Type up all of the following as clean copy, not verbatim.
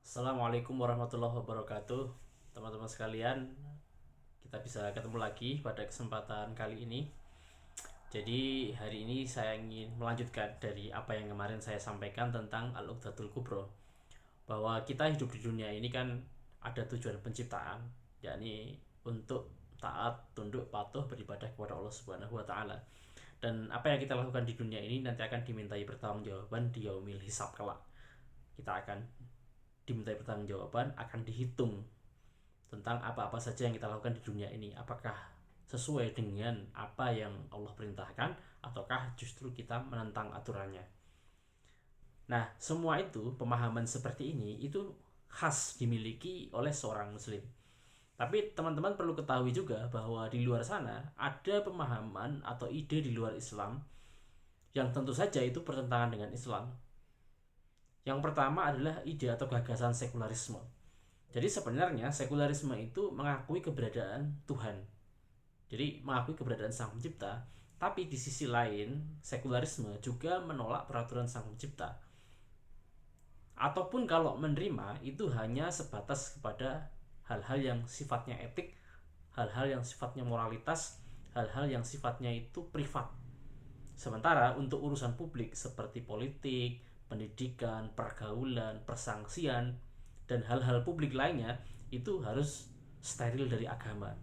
Assalamualaikum warahmatullahi wabarakatuh. Teman-teman sekalian, kita bisa ketemu lagi pada kesempatan kali ini. Jadi hari ini saya ingin melanjutkan dari apa yang kemarin saya sampaikan tentang Al-Uqdatul Kubro, bahwa kita hidup di dunia ini kan ada tujuan penciptaan, yakni untuk taat, tunduk, patuh, beribadah kepada Allah Subhanahu wa taala. Dan apa yang kita lakukan di dunia ini nanti akan dimintai pertanggungjawaban di yaumil hisab kelak. Kita akan dimintai pertanggungjawaban, akan dihitung tentang apa-apa saja yang kita lakukan di dunia ini. Apakah sesuai dengan apa yang Allah perintahkan, ataukah justru kita menentang aturannya. Nah, semua itu, pemahaman seperti ini, itu khas dimiliki oleh seorang muslim. Tapi teman-teman perlu ketahui juga bahwa di luar sana ada pemahaman atau ide di luar Islam yang tentu saja itu bertentangan dengan Islam. Yang pertama adalah ide atau gagasan sekularisme. Jadi sebenarnya sekularisme itu mengakui keberadaan Tuhan. Jadi mengakui keberadaan Sang Pencipta, tapi di sisi lain sekularisme juga menolak peraturan Sang Pencipta. Ataupun kalau menerima itu hanya sebatas kepada hal-hal yang sifatnya etik, hal-hal yang sifatnya moralitas, hal-hal yang sifatnya itu privat. Sementara untuk urusan publik seperti politik, pendidikan, pergaulan, persangsian, dan hal-hal publik lainnya itu harus steril dari agama.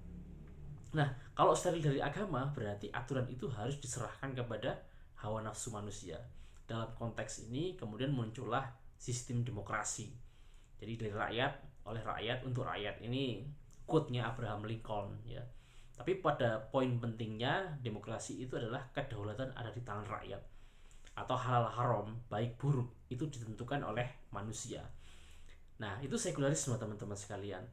Nah, kalau steril dari agama berarti aturan itu harus diserahkan kepada hawa nafsu manusia. Dalam konteks ini kemudian muncullah sistem demokrasi. Jadi dari rakyat, oleh rakyat, untuk rakyat, ini quote-nya Abraham Lincoln ya. Tapi pada poin pentingnya demokrasi itu adalah kedaulatan ada di tangan rakyat, atau halal haram baik buruk itu ditentukan oleh manusia. Nah, itu sekularisme teman-teman sekalian.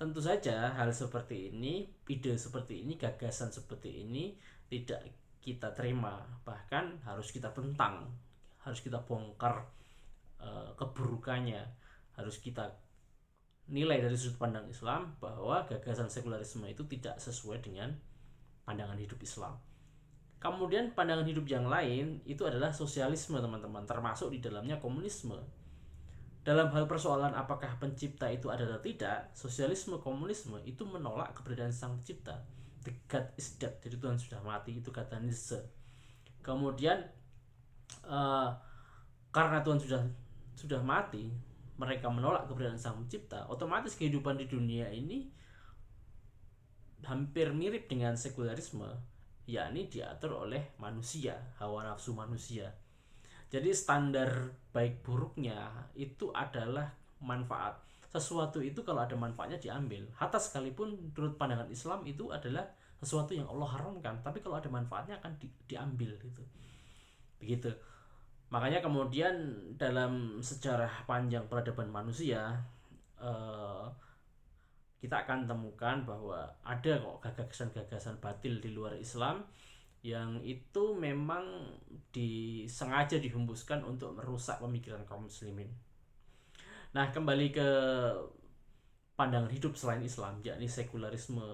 Tentu saja hal seperti ini, ide seperti ini, gagasan seperti ini tidak kita terima, bahkan harus kita tentang, harus kita bongkar keburukannya, harus kita nilai dari sudut pandang Islam bahwa gagasan sekularisme itu tidak sesuai dengan pandangan hidup Islam. Kemudian pandangan hidup yang lain itu adalah sosialisme teman-teman, termasuk di dalamnya komunisme. Dalam hal persoalan apakah pencipta itu ada atau tidak, sosialisme komunisme itu menolak keberadaan sang pencipta. The God is dead, jadi Tuhan sudah mati, itu kata Nietzsche. Kemudian uh, karena Tuhan sudah mati, mereka menolak keberadaan sang pencipta, otomatis kehidupan di dunia ini hampir mirip dengan sekularisme, yakni diatur oleh manusia, hawa nafsu manusia. Jadi standar baik buruknya itu adalah manfaat. Sesuatu itu kalau ada manfaatnya diambil. Hatta sekalipun menurut pandangan Islam itu adalah sesuatu yang Allah haramkan, tapi kalau ada manfaatnya akan diambil gitu. Begitu. Makanya kemudian dalam sejarah panjang peradaban manusia, eh, kita akan temukan bahwa ada kok gagasan-gagasan batil di luar Islam yang itu memang disengaja dihembuskan untuk merusak pemikiran kaum muslimin. Nah, kembali ke pandangan hidup selain Islam, yakni sekularisme,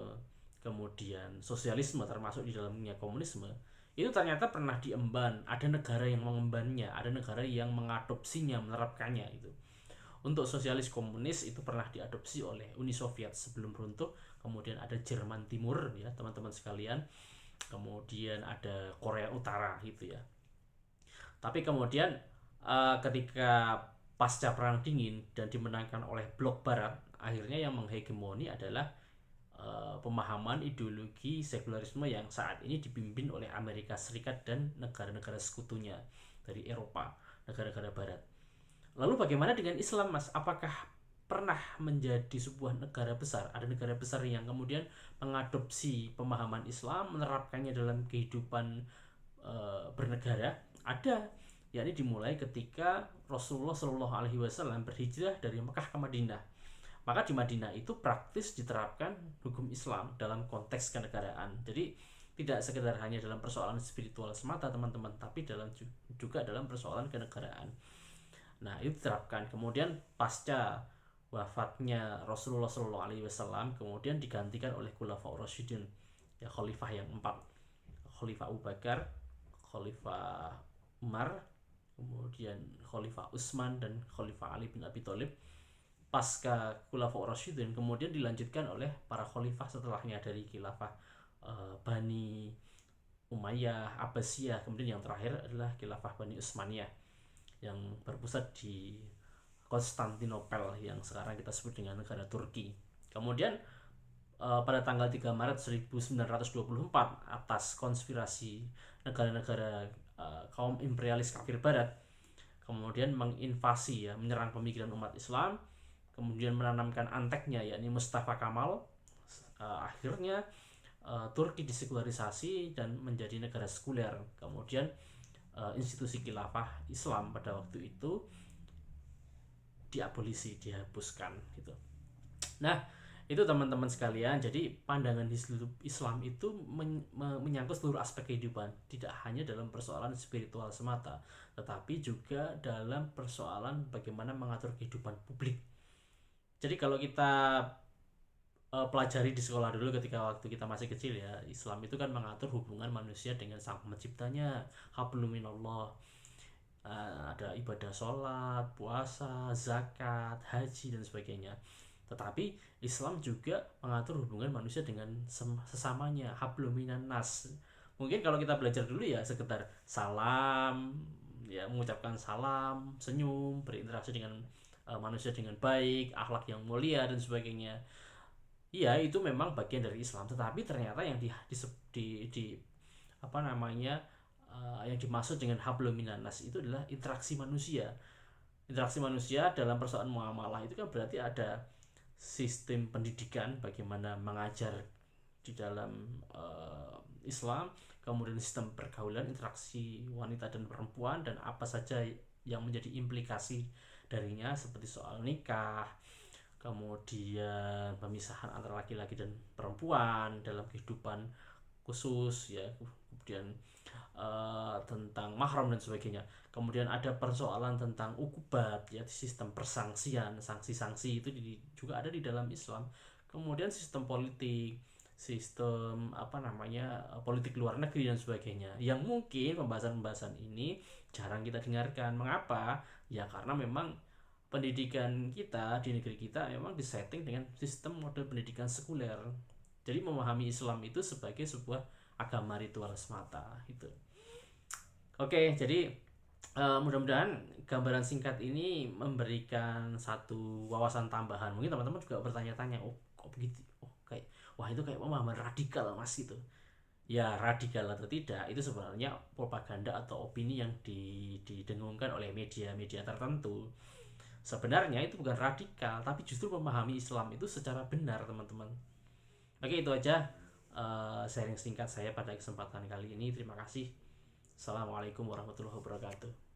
kemudian sosialisme termasuk di dalamnya komunisme, itu ternyata pernah diemban. Ada negara yang mengembannya, ada negara yang mengadopsinya, menerapkannya itu. Untuk sosialis komunis itu pernah diadopsi oleh Uni Soviet sebelum runtuh. Kemudian ada Jerman Timur ya teman-teman sekalian. Kemudian ada Korea Utara gitu ya. Tapi kemudian ketika pasca perang dingin dan dimenangkan oleh blok barat, akhirnya yang menghegemoni adalah pemahaman ideologi sekularisme yang saat ini dipimpin oleh Amerika Serikat dan negara-negara sekutunya dari Eropa, negara-negara barat. Lalu bagaimana dengan Islam, Mas? Apakah pernah menjadi sebuah negara besar? Ada negara besar yang kemudian mengadopsi pemahaman Islam, menerapkannya dalam kehidupan bernegara? Ada, yakni dimulai ketika Rasulullah Shallallahu Alaihi Wasallam berhijrah dari Mekah ke Madinah. Maka di Madinah itu praktis diterapkan hukum Islam dalam konteks kenegaraan. Jadi tidak sekedar hanya dalam persoalan spiritual semata teman-teman, tapi juga dalam persoalan kenegaraan. Nah, itu diterapkan. Kemudian pasca wafatnya Rasulullah Shallallahu Alaihi Wasallam, kemudian digantikan oleh Khulafaur Rasyidin, ya khalifah yang empat, Khalifah Abu Bakar, Khalifah Umar, kemudian Khalifah Utsman dan Khalifah Ali bin Abi Thalib. pasca Khulafaur Rasyidin kemudian dilanjutkan oleh para khalifah setelahnya dari khilafah Bani Umayyah, Abbasiyah, kemudian yang terakhir adalah khilafah Bani Utsmaniyah yang berpusat di Konstantinopel yang sekarang kita sebut dengan negara Turki. Kemudian pada tanggal 3 Maret 1924 atas konspirasi negara-negara kaum imperialis kafir barat kemudian menginvasi, ya, menyerang pemikiran umat Islam, kemudian menanamkan anteknya yakni Mustafa Kamal. Akhirnya Turki disekularisasi dan menjadi negara sekuler. Kemudian institusi khilafah Islam pada waktu itu diabolisi, dihapuskan gitu. Nah, itu teman-teman sekalian, jadi pandangan Islam itu menyangkut seluruh aspek kehidupan, tidak hanya dalam persoalan spiritual semata, tetapi juga dalam persoalan bagaimana mengatur kehidupan publik. Jadi kalau kita pelajari di sekolah dulu ketika waktu kita masih kecil, ya, Islam itu kan mengatur hubungan manusia dengan sang penciptanya, hablum minallah. Ada ibadah sholat, puasa, zakat, haji dan sebagainya. Tetapi Islam juga mengatur hubungan manusia dengan sesamanya, hablum minan nas. Mungkin kalau kita belajar dulu ya sekedar salam, ya, mengucapkan salam, senyum, berinteraksi dengan manusia dengan baik, akhlak yang mulia dan sebagainya. Iya, itu memang bagian dari Islam, tetapi ternyata yang apa namanya yang dimaksud dengan hablum minan nas itu adalah interaksi manusia. Interaksi manusia dalam persoalan muamalah itu kan berarti ada sistem pendidikan, bagaimana mengajar di dalam Islam, kemudian sistem pergaulan, interaksi wanita dan perempuan, dan apa saja yang menjadi implikasi darinya seperti soal nikah, kemudian pemisahan antara laki-laki dan perempuan dalam kehidupan khusus, ya, kemudian tentang mahram dan sebagainya. Kemudian ada persoalan tentang ukubat, ya, sistem persangsian, sanksi-sanksi itu juga ada di dalam Islam. Kemudian sistem politik, sistem politik luar negeri dan sebagainya, yang mungkin pembahasan-pembahasan ini jarang kita dengarkan. Mengapa? Ya karena memang pendidikan kita di negeri kita memang disetting dengan sistem model pendidikan sekuler. Jadi memahami Islam itu sebagai sebuah agama ritual semata gitu. Oke, jadi mudah-mudahan gambaran singkat ini memberikan satu wawasan tambahan. Mungkin teman-teman juga bertanya-tanya, oh kok begitu? Oh kayak, wah itu kayak pemahaman radikal mas gitu. Ya, radikal atau tidak itu sebenarnya propaganda atau opini yang didengungkan oleh media-media tertentu. Sebenarnya itu bukan radikal, tapi justru memahami Islam itu secara benar, teman-teman. Oke, itu aja sharing singkat saya pada kesempatan kali ini. Terima kasih. Assalamualaikum warahmatullahi wabarakatuh.